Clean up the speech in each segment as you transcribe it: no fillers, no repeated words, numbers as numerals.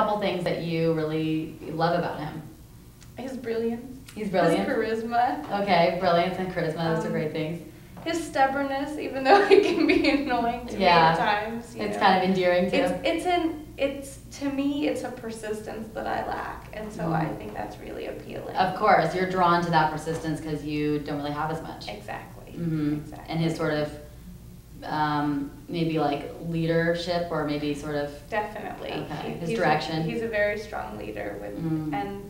couple things that you really love about him? His brilliance. He's brilliant. His charisma. Okay, brilliance and charisma, those are great things. His stubbornness, even though it can be annoying to me at times. It's kind of endearing too. To me, it's a persistence that I lack, and so I think that's really appealing. Of course, you're drawn to that persistence because you don't really have as much. Exactly. Exactly. And his sort of maybe like leadership, or maybe sort of definitely. Okay. His direction. He's a very strong leader and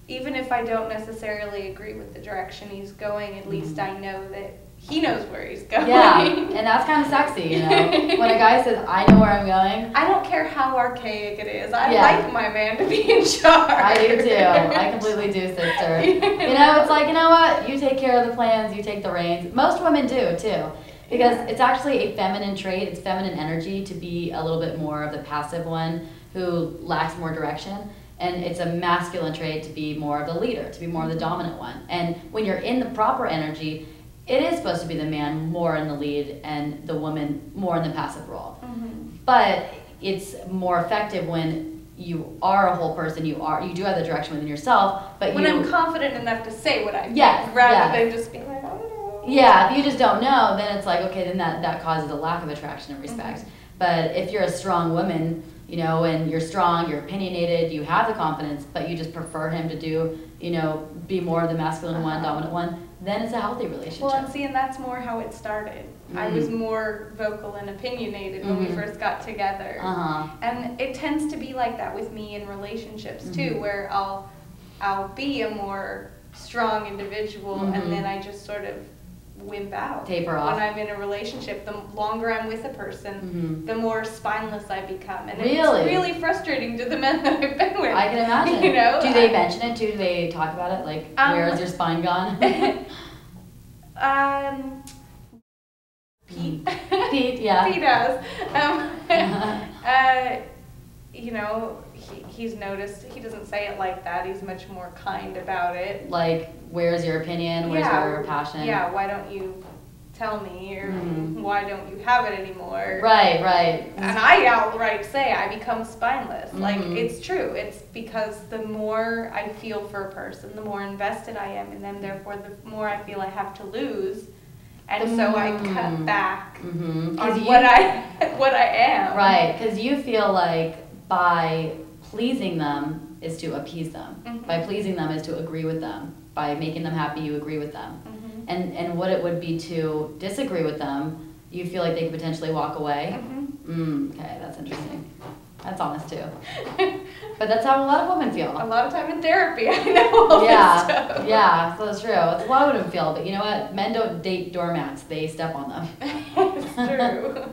even if I don't necessarily agree with the direction he's going, at least I know that he knows where he's going. Yeah, and that's kind of sexy, you know. When a guy says, I know where I'm going. I don't care how archaic it is. I like my man to be in charge. I do too. I completely do, sister. You know, it's like, you know what? You take care of the plans, you take the reins. Most women do too. Because it's actually a feminine trait, it's feminine energy to be a little bit more of the passive one who lacks more direction. And it's a masculine trait to be more of the leader, to be more of the dominant one. And when you're in the proper energy, it is supposed to be the man more in the lead and the woman more in the passive role. But it's more effective when you are a whole person, you do have the direction within yourself, but when I'm confident enough to say what I think, rather than just be like, oh. Yeah, if you just don't know, then it's like, okay, then that causes a lack of attraction and respect. But if you're a strong woman, you know, and you're strong, you're opinionated, you have the confidence, but you just prefer him to do, you know, be more of the masculine one, dominant one, then it's a healthy relationship. Well, and that's more how it started. I was more vocal and opinionated when we first got together. And it tends to be like that with me in relationships too, where I'll be a more strong individual and then I just sort of wimp out. Taper off. When I'm in a relationship, the longer I'm with a person, the more spineless I become. And Really? It's really frustrating to the men that I've been with. I can imagine. You know? Do they mention it too? Do they talk about it? Like, where is your spine gone? Pete. Pete, yeah. He does. You know, he's noticed, he doesn't say it like that, he's much more kind about it. Like, where's your opinion? Where's your passion? Yeah, why don't you tell me, or why don't you have it anymore? Right, right. And I outright say I become spineless. Like, it's true. It's because the more I feel for a person, the more invested I am in them, therefore the more I feel I have to lose. And so I cut back on what I am. Right, because you feel like by pleasing them is to appease them. By pleasing them is to agree with them. By making them happy, you agree with them. And what it would be to disagree with them, you feel like they could potentially walk away. Okay, that's interesting. That's honest too. But that's how a lot of women feel. A lot of time in therapy, I know all this stuff. Yeah, so that's true. It's a lot of women feel, but you know what? Men don't date doormats, they step on them. It's true.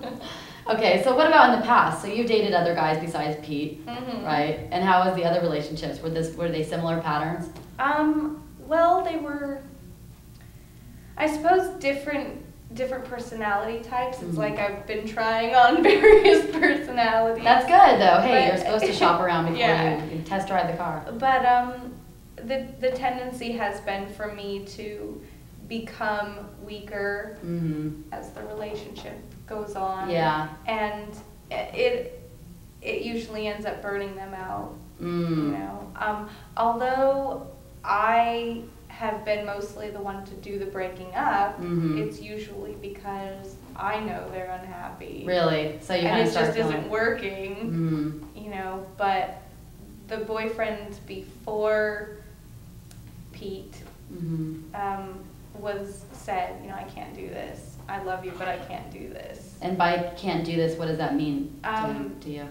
Okay, so what about in the past? So you dated other guys besides Pete, right? And how was the other relationships? Were they similar patterns? Well, they were, I suppose, different personality types. It's like I've been trying on various personalities. That's good though. Hey, you're supposed to shop around before you test drive the car. But the tendency has been for me to become weaker as the relationship goes on. Yeah. And it usually ends up burning them out. You know, although I have been mostly the one to do the breaking up, it's usually because I know they're unhappy. Really? So you and kind of start just isn't working, you know, but the boyfriend before Pete said, you know, I can't do this. I love you, but I can't do this. And by can't do this, what does that mean to you?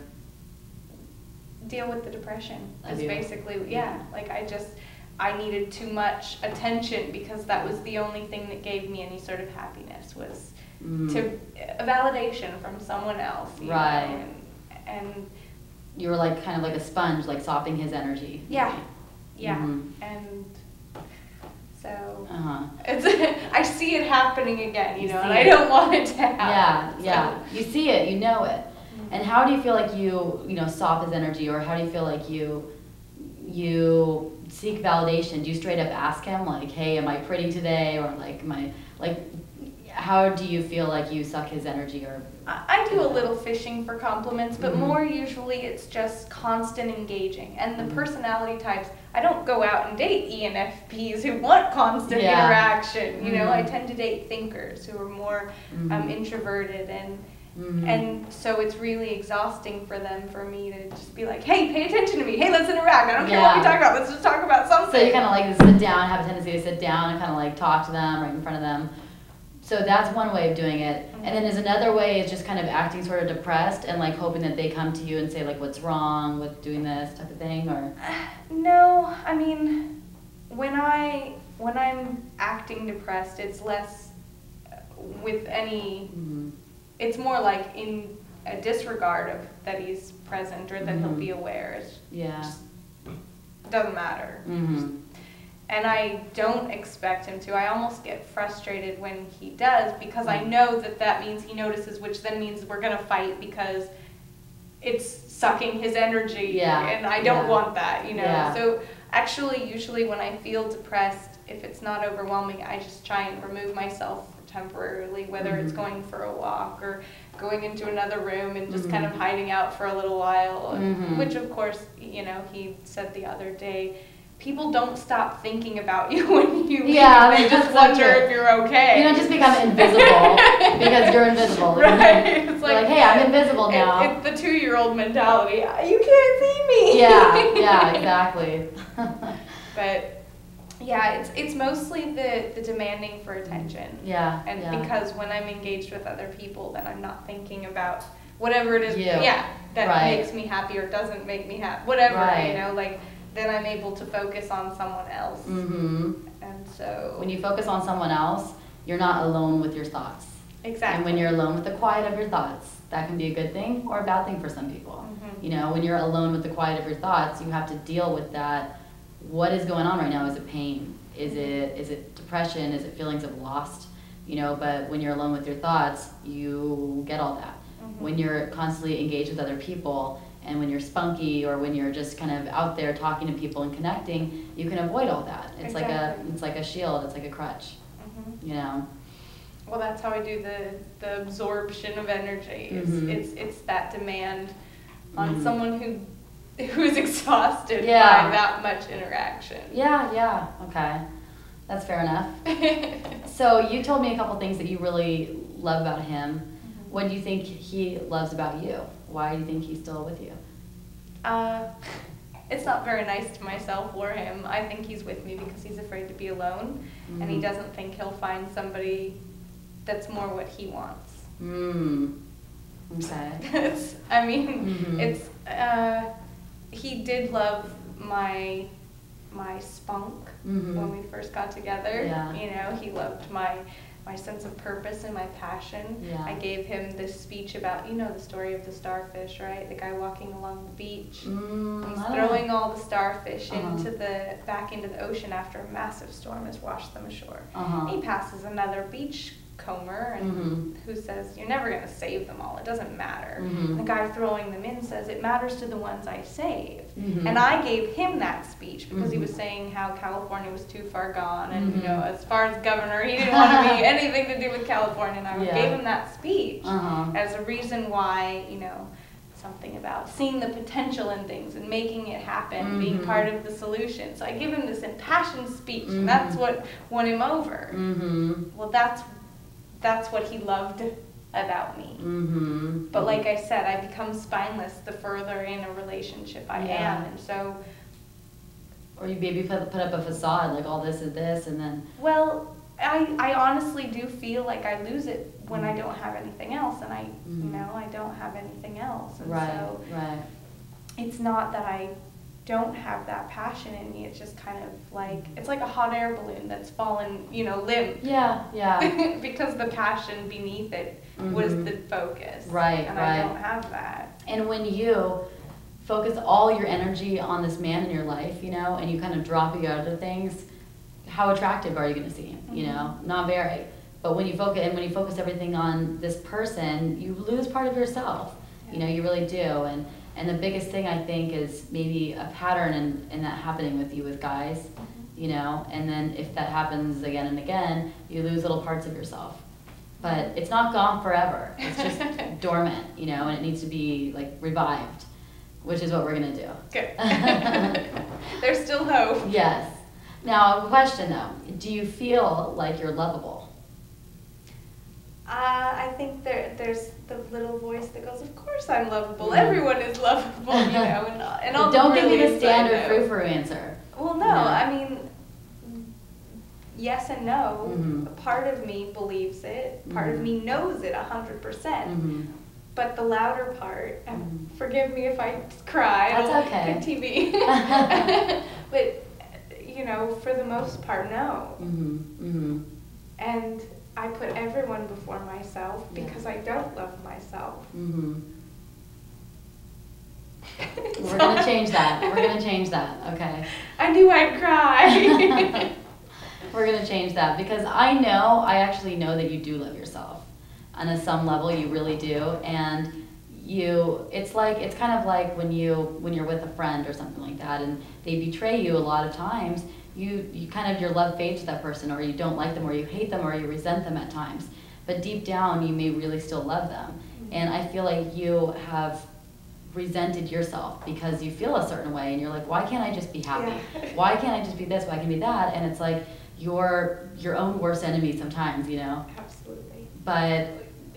Deal with the depression. Is basically, like I needed too much attention because that was the only thing that gave me any sort of happiness was to a validation from someone else. You know, and you were like kind of like a sponge, like sopping his energy. Yeah. And so it's I see it happening again, you know, and I don't want it to happen. You see it, you know it. And how do you feel like you sop his energy, or how do you feel like you seek validation? Do you straight up ask him like, hey, am I pretty today? Or like, how do you feel like you suck his energy? Or I do a little fishing for compliments, but more usually it's just constant engaging. And the personality types, I don't go out and date ENFPs who want constant interaction. You know, I tend to date thinkers who are more introverted, and so it's really exhausting for them, for me to just be like, hey, pay attention to me. Hey, let's interact. I don't care what we talk about. Let's just talk about something. So you kind of like sit down, have a tendency to sit down and kind of like talk to them right in front of them. So that's one way of doing it. And then there's another way is just kind of acting sort of depressed and like hoping that they come to you and say like, what's wrong with doing this type of thing, or? No, I mean, when I'm acting depressed, it's less with any, it's more like in a disregard of that he's present or that he'll be aware. It just doesn't matter. And I don't expect him to. I almost get frustrated when he does, because I know that that means he notices, which then means we're going to fight because it's sucking his energy, and I don't want that, you know. So actually, usually when I feel depressed, if it's not overwhelming, I just try and remove myself temporarily, whether it's going for a walk or going into another room and just kind of hiding out for a little while, which of course, you know, he said the other day, people don't stop thinking about you when you leave. They just wonder if you're okay. You don't just become invisible because you're invisible. Right. It's like, hey, I'm invisible now. It's the 2-year-old mentality. You can't see me. Yeah, exactly. But yeah, it's mostly the demanding for attention. And because when I'm engaged with other people, then I'm not thinking about whatever it is. That makes me happy or doesn't make me happy. Whatever, you know, like. Then I'm able to focus on someone else. And so when you focus on someone else, you're not alone with your thoughts. Exactly. And when you're alone with the quiet of your thoughts, that can be a good thing or a bad thing for some people. You know, when you're alone with the quiet of your thoughts, you have to deal with that. What is going on right now? Is it pain? Is it depression? Is it feelings of lost? You know, but when you're alone with your thoughts, you get all that. When you're constantly engaged with other people, and when you're spunky or when you're just kind of out there talking to people and connecting, you can avoid all that. It's like a shield. It's like a crutch. You know. Well, that's how I do the absorption of energy. It's that demand on someone who's exhausted by that much interaction. Yeah. Okay, that's fair enough. So you told me a couple things that you really love about him. What do you think he loves about you? Why do you think he's still with you? It's not very nice to myself or him. I think he's with me because he's afraid to be alone, and he doesn't think he'll find somebody that's more what he wants. Okay. I mean, he did love my spunk when we first got together. You know, he loved my sense of purpose and my passion. I gave him this speech about, you know, the story of the starfish, right? The guy walking along the beach. He's throwing all the starfish back into the ocean after a massive storm has washed them ashore. He passes another beachcomber and who says, you're never going to save them all. It doesn't matter. The guy throwing them in says, it matters to the ones I save. And I gave him that speech because he was saying how California was too far gone, and you know, as far as governor, he didn't want to be anything to do with California, and I gave him that speech as a reason why, you know, something about seeing the potential in things and making it happen, being part of the solution. So I give him this impassioned speech, and that's what won him over. Well, that's what he loved about me. But like I said, I become spineless the further in a relationship I am, and so. Or you maybe put up a facade, like all this is this, and then. Well, I honestly do feel like I lose it when I don't have anything else, and you know, I don't have anything else, and so it's not that I don't have that passion in me. It's just kind of like, it's like a hot air balloon that's fallen, you know, limp. Because the passion beneath it was the focus. And I don't have that. And when you focus all your energy on this man in your life, you know, and you kind of drop your other things, how attractive are you going to see him? You know, not very. But when you focus everything on this person, you lose part of yourself. You know, you really do. And the biggest thing, I think, is maybe a pattern in that happening with you with guys, you know, and then if that happens again and again, you lose little parts of yourself. but it's not gone forever. It's just dormant, you know, and it needs to be like revived, which is what we're gonna do. Good. There's still hope. Yes. Now, a question though, do you feel like you're lovable? I think there's the little voice that goes, of course I'm lovable. Everyone is lovable, you know, and all Don't the give me the brilliance I standard know. frou-frou answer. Well, no, I mean, yes and no. A part of me believes it. Part of me knows it 100%. But the louder part, and forgive me if I cry. That's okay. Good TV. But, you know, for the most part, no. And I put everyone before myself because I don't love myself. We're going to change that. We're going to change that, okay? I knew I'd cry. We're going to change that because I actually know that you do love yourself. On some level, you really do. And it's kind of like when you're with a friend or something like that and they betray you a lot of times, you kind of, your love fades to that person, or you don't like them, or you hate them, or you resent them at times. But deep down, you may really still love them. And I feel like you have resented yourself because you feel a certain way and you're like, why can't I just be happy? Why can't I just be this? Why can't I be that? And it's like you're your own worst enemy sometimes, you know? Absolutely. But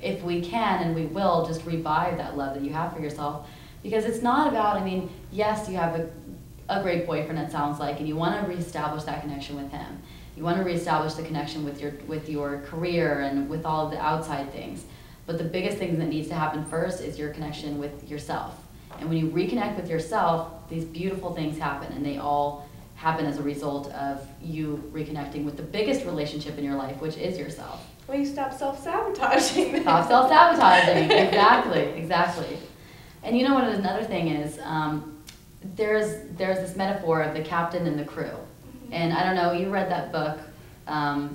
if we can, and we will, just revive that love that you have for yourself. Because it's not about, I mean, yes, you have a great boyfriend, it sounds like, and you want to reestablish that connection with him. You want to reestablish the connection with your career and with all of the outside things. But the biggest thing that needs to happen first is your connection with yourself. And when you reconnect with yourself, these beautiful things happen, and they all happen as a result of you reconnecting with the biggest relationship in your life, which is yourself. Well, you stop self-sabotaging. Stop self-sabotaging, exactly. And you know what another thing is? There's this metaphor of the captain and the crew. And I don't know, you read that book,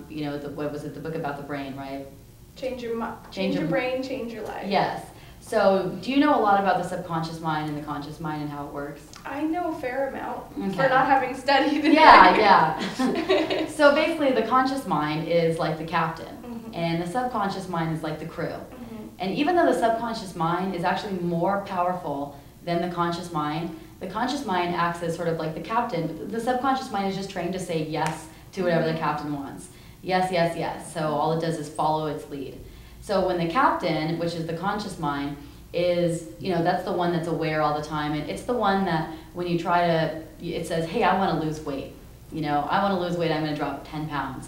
you know, what was it, the book about the brain, right? Change your brain, change your life. Yes. So do you know a lot about the subconscious mind and the conscious mind and how it works? I know a fair amount for not having studied it. Yeah. So basically the conscious mind is like the captain and the subconscious mind is like the crew. And even though the subconscious mind is actually more powerful than the conscious mind acts as sort of like the captain. The subconscious mind is just trained to say yes to whatever the captain wants. Yes, yes, yes. So all it does is follow its lead. So when the captain, which is the conscious mind, is, you know, that's the one that's aware all the time. And it's the one that when you try to, it says, hey, I want to lose weight. You know, I want to lose weight, I'm going to drop 10 pounds.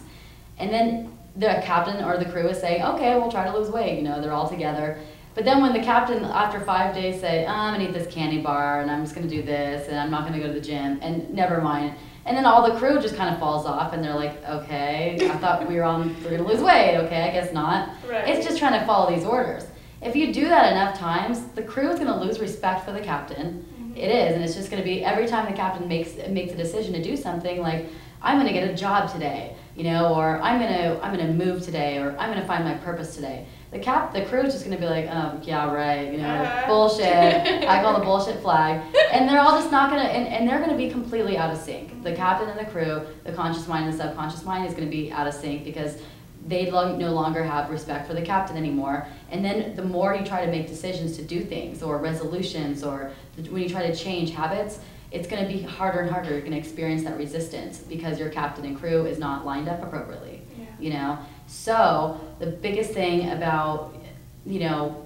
And then the captain or the crew is saying, okay, we'll try to lose weight. You know, they're all together. But then when the captain, after 5 days, say, I'm going to eat this candy bar, and I'm just going to do this, and I'm not going to go to the gym, and never mind. And then all the crew just kind of falls off, and they're like, okay, I thought we're going to lose weight. Okay, I guess not. Right. It's just trying to follow these orders. If you do that enough times, the crew is going to lose respect for the captain. It is, and it's just going to be every time the captain makes a decision to do something, like, I'm going to get a job today, you know, or I'm going to move today, or I'm going to find my purpose today. The crew is just going to be like, oh, yeah, right, you know, bullshit. I call the bullshit flag. And they're all just not going to, and they're going to be completely out of sync. The captain and the crew, the conscious mind and the subconscious mind is going to be out of sync because they no longer have respect for the captain anymore. And then the more you try to make decisions to do things or resolutions or when you try to change habits, it's going to be harder and harder. You're going to experience that resistance because your captain and crew is not lined up appropriately, you know? So the biggest thing about, you know,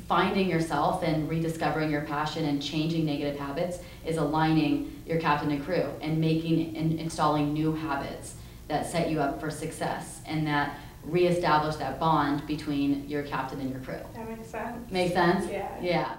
finding yourself and rediscovering your passion and changing negative habits is aligning your captain and crew and making and installing new habits that set you up for success and that reestablish that bond between your captain and your crew. That makes sense. Makes sense? Yeah. Yeah.